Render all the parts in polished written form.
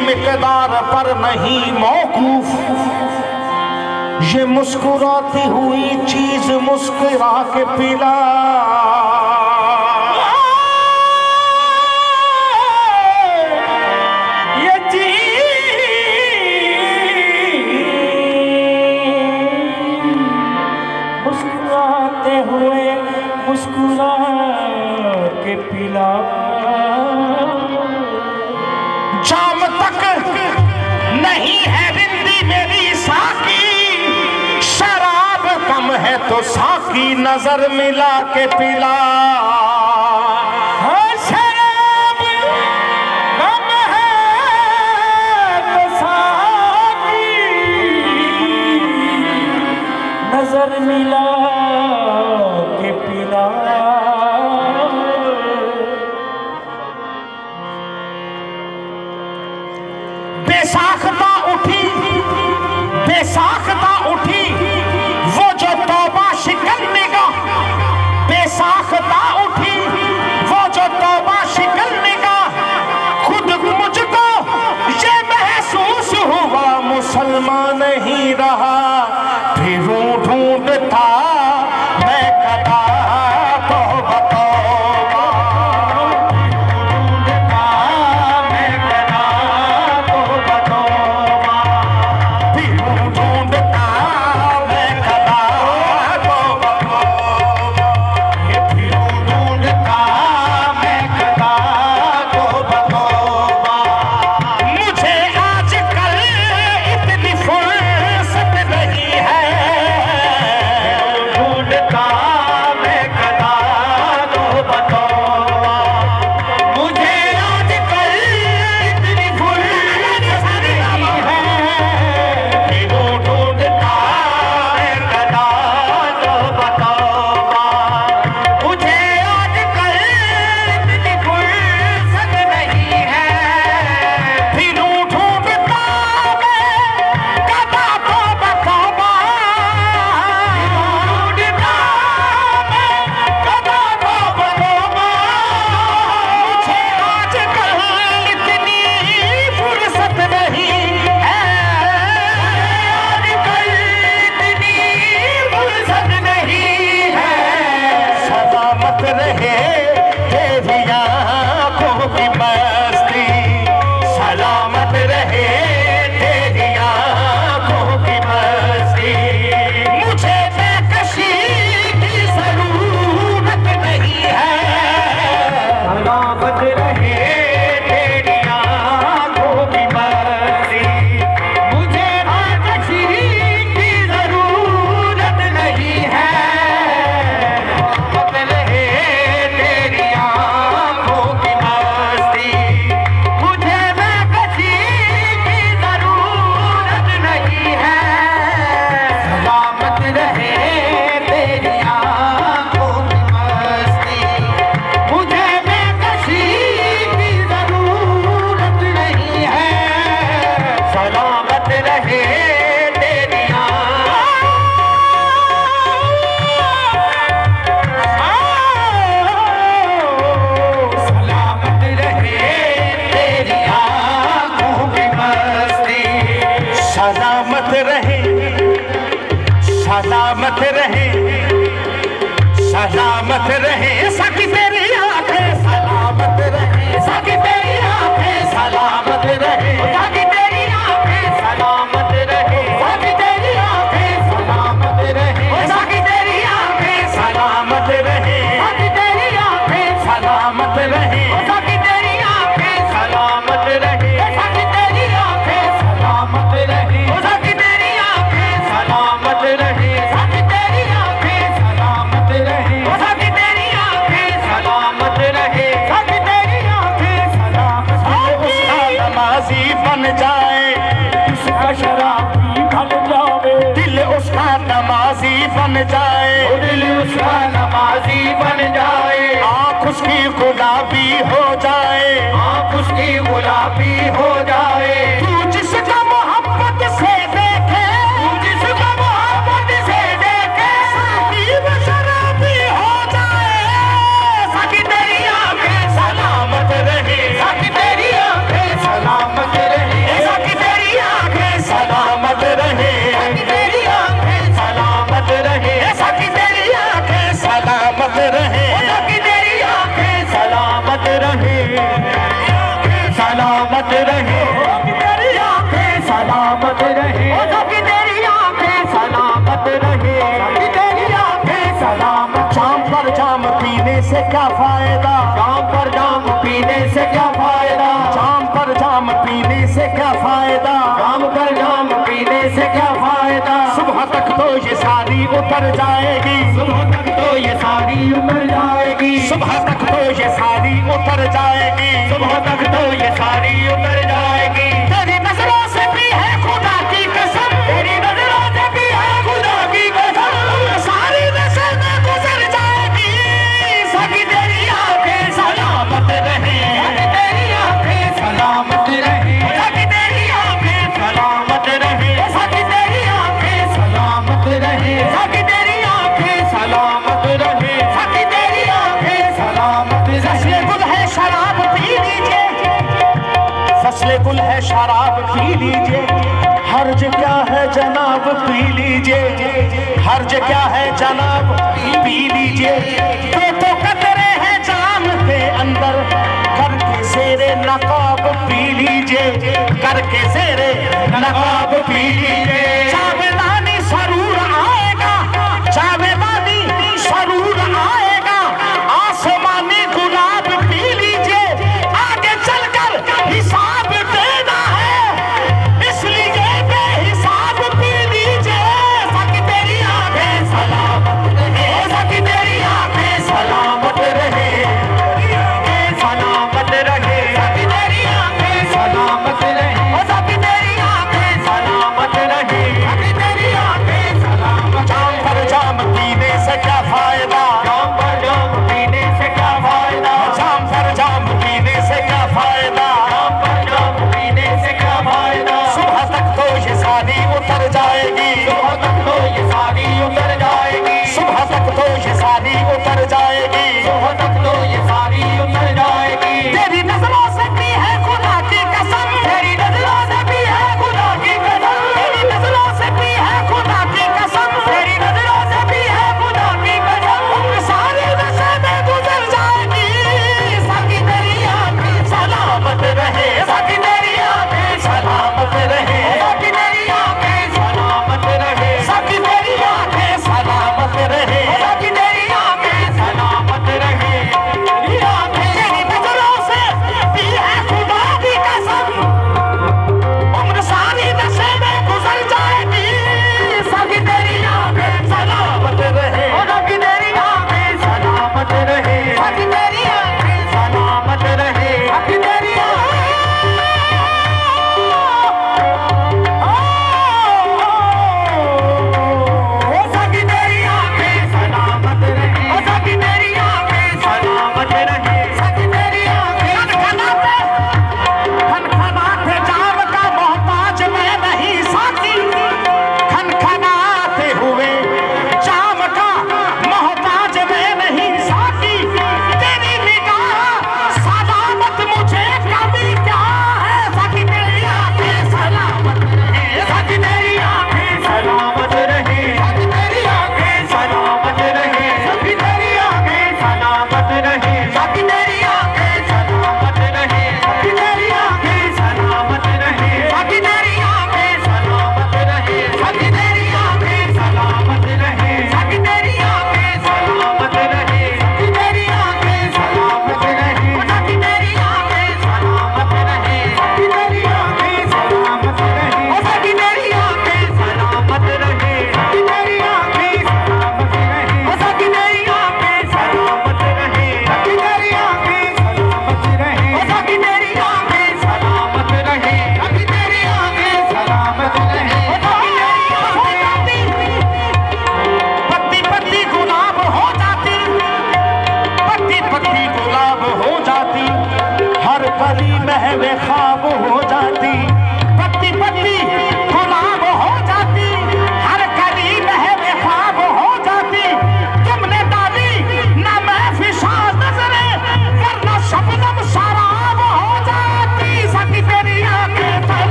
मिकदार पर नहीं मौकूफ, ये मुस्कुराती हुई चीज मुस्कुरा के पिला। ये चीज मुस्कुराते हुए मुस्कुरा के पिला। शाम तक नहीं है रिंदी मेरी साकी, शराब कम है तो साकी नजर मिला के पिला। शराब कम है तो साकी नजर मिला के पिला। बेसाख्ता उठी, बेसाख्ता उठी वो जो तौबा शिकन निगाह, बेसाख्ता उठी वो जो तौबा शिकन निगाह। खुद मुझको ये महसूस हुआ मुसलमान नहीं रहा, फिर ढूंढता मैं कदा तौबा तौबा। सलामत रहे, सलामत रहे साकी तेरी आंखें, सलामत रहे साकी तेरी आंखें, सलामत रहे साकी तेरी आंखें, सलामत रहे साकी तेरी आंखें, सलामत रहे साकी तेरी आंखें, सलामत रहे साकी तेरी आंखें, सलामत रहे साकी तेरी आंखें, सलामत रहे साकी तेरी आंखें, सलामत रहे साकी तेरी आंखें, सलामत रहे साकी तेरी आंखें, सलामत रहे साकी तेरी आंखें, सलामत रहे साकी तेरी आंखें, सलामत रहे। उसका नमाजी बन जाए, उसका शराबी बन जाए, दिल उसका नमाजी बन जाए, दिल उसका नमाजी बन जाए। आँख उसकी गुलाबी हो जाए, आँख उसकी गुलाबी हो जाए। तू जिसे क्या फायदा, जाम पर जाम पीने से क्या फायदा, जाम पर जाम पीने से क्या फायदा, जाम पर जाम पीने से क्या फायदा। सुबह तक तो ये सारी उतर जाएगी, सुबह तक तो ये सारी उतर जाएगी, सुबह तक तो ये सारी उतर जाएगी, सुबह तक तो ये सारी उतर जाएगी। तेरी नजरों से भी है खुदा की कसम, तेरी नजरों से भी है खुदा की कसम, सारी नशे में गुजर जाएगी। सकी तेरी आंखें सलामत रहे, सकी तेरी आंखें सलामत रहे, सकी तेरी आंखें सलामत रहे, सकी तेरी आंखें सलामत रहे, सकी तेरी आंखें सलामत रहे, सकी तेरी आंखें सलामत रहे। फसले गुल है शराब पी लीजिए, फसले गुल है शराब पी लीजिए, हर्ज क्या है जनाब पी लीजिए, हर्ज क्या है जनाब पी लीजिए। तो कतरे हैं जाम के अंदर, करके सेरे नकाब पी लीजिए, करके सेरे नकाब पी लीजिए। जावेदानी सरूर आएगा, जावेदानी सरूर आएगा, आसमानी गुलाब पी लीजिए, आगे चलकर हिसाब देना है, इसलिए बेहिसाब पी लीजिए। सकी तेरी आंखें सलामत रहे, सकी तेरी आंखें सलामत रहे, सलामत रहे, सकी तेरी आंखें सलामत रहे, सकी तेरी आंखें सलामत रहे, सकी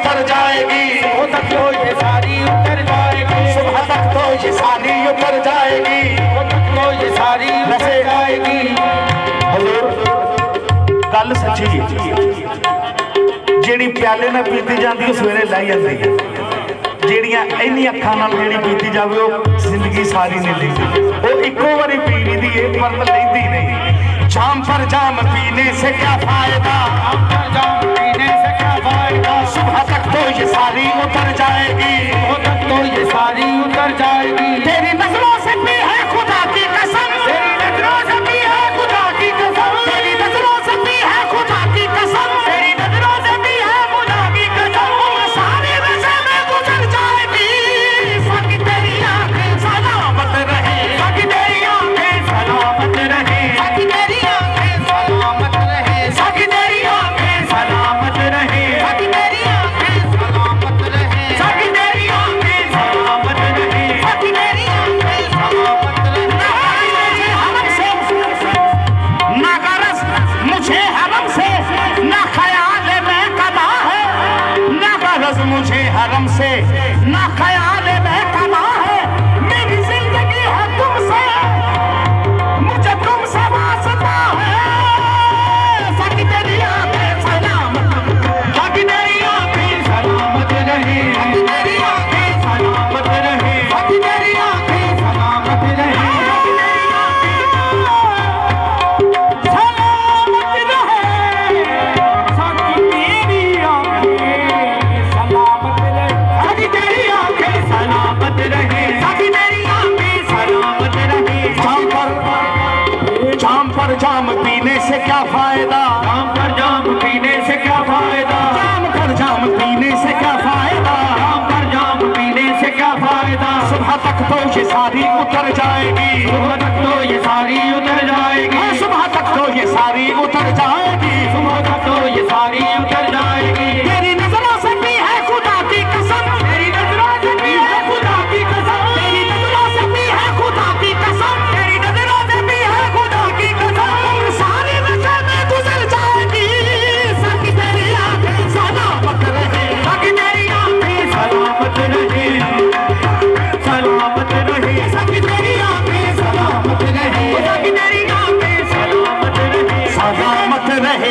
उतर जाएगी, सुबह तक तो ये सारी उतर जाएगी, सुबह तक तो ये सारी उतर जाएगी, सुबह तक तो ये सारी उतर जाएगी। गल सच्ची ਜਿਹੜੀ प्याले ਨਾਲ पीती जाती है सवेरे लै जाती है, ਜਿਹੜੀਆਂ ਇੰਨੀ ਅੱਖਾਂ ਨਾਲ ਜਿਹੜੀ ਪੀਤੀ ਜਾਵੇ ਉਹ ਜ਼ਿੰਦਗੀ ਸਾਰੀ ਨਹੀਂ ਲੈਂਦੀ, ਉਹ ਇੱਕੋ ਵਾਰੀ ਪੀਣੀ ਦੀ ਹੈ ਪਰ ਲੈਂਦੀ ਨਹੀਂ। जाम पर जाम पीने से क्या फायदा, जाम पर जाम पीने से क्या फायदा, सुबह तक तो ये सारी उतर जाएगी, सुबह तक तो ये सारी उतर जाएगी। तेरी नजरों से भी है खुदा की कसम, तेरी नजरों से भी है खुदा की कसम, तेरी नजरों से भी है खुदा की कसम, तेरी नजरों से भी है खुदा की कसम। सारी नशे में गुजर जाएगी, सकी तेरी आंखें सलामत रहे, सकी तेरी आंखें सलामत रहे, सकी तेरी आंखें सलामत रहे, सकी तेरी आंखें सलामत रहे, सकी तेरी आंखें सलामत रहे, सकी तेरी आंखें सलामत रहे, सकी तेरी आंखें सलामत रहे। ना गरज मुझे हरम से, ना ख्याल में कदा है, ना गरज मुझे हरम से, ना ख्याल में कदा है, मेरी जिंदगी है तुमसे, मुझे तुमसे वास्ता है, सकी तेरी आंखें सलामत, सकी तेरी आंखें सलामत रहे, सकी तेरी आंखें सलामत रहे, सकी तेरी आंखें सलामत रहे, सलामत रहे, सकी तेरी आंखें सलामत रहे, सकी तेरी आंखें सलामत रहे, सकी तेरी आंखें सलामत रहे। जाम पर जाम पीने से क्या फायदा, जाम पर जाम पीने से क्या फायदा, जाम पर जाम पीने से क्या फायदा, जाम पर जाम पीने से क्या फायदा, सुबह तक तो ये सारी उतर जाएगी, सुबह तक तो ये सारी उतर जाएगी, सुबह तक तो ये सारी उतर जाएगी, सुबह तक तो ये सारी उतर जाएगी। तेरी नजरों से भी है खुदा की कसम, तेरी नजरों से भी है खुदा की कसम, तेरी नजरों से भी है खुदा की कसम, तेरी नजरों से भी है खुदा की कसम। सारी नशे में गुजर जाएगी, सकी तेरी आंखें सलामत रहे, सकी तेरी आंखें सलामत रहे, सलामत रहे, सकी तेरी आंखें सलामत रहे, सकी तेरी आंखें सलामत रहे, सलामत रहे,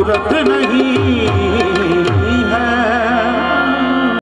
सूरत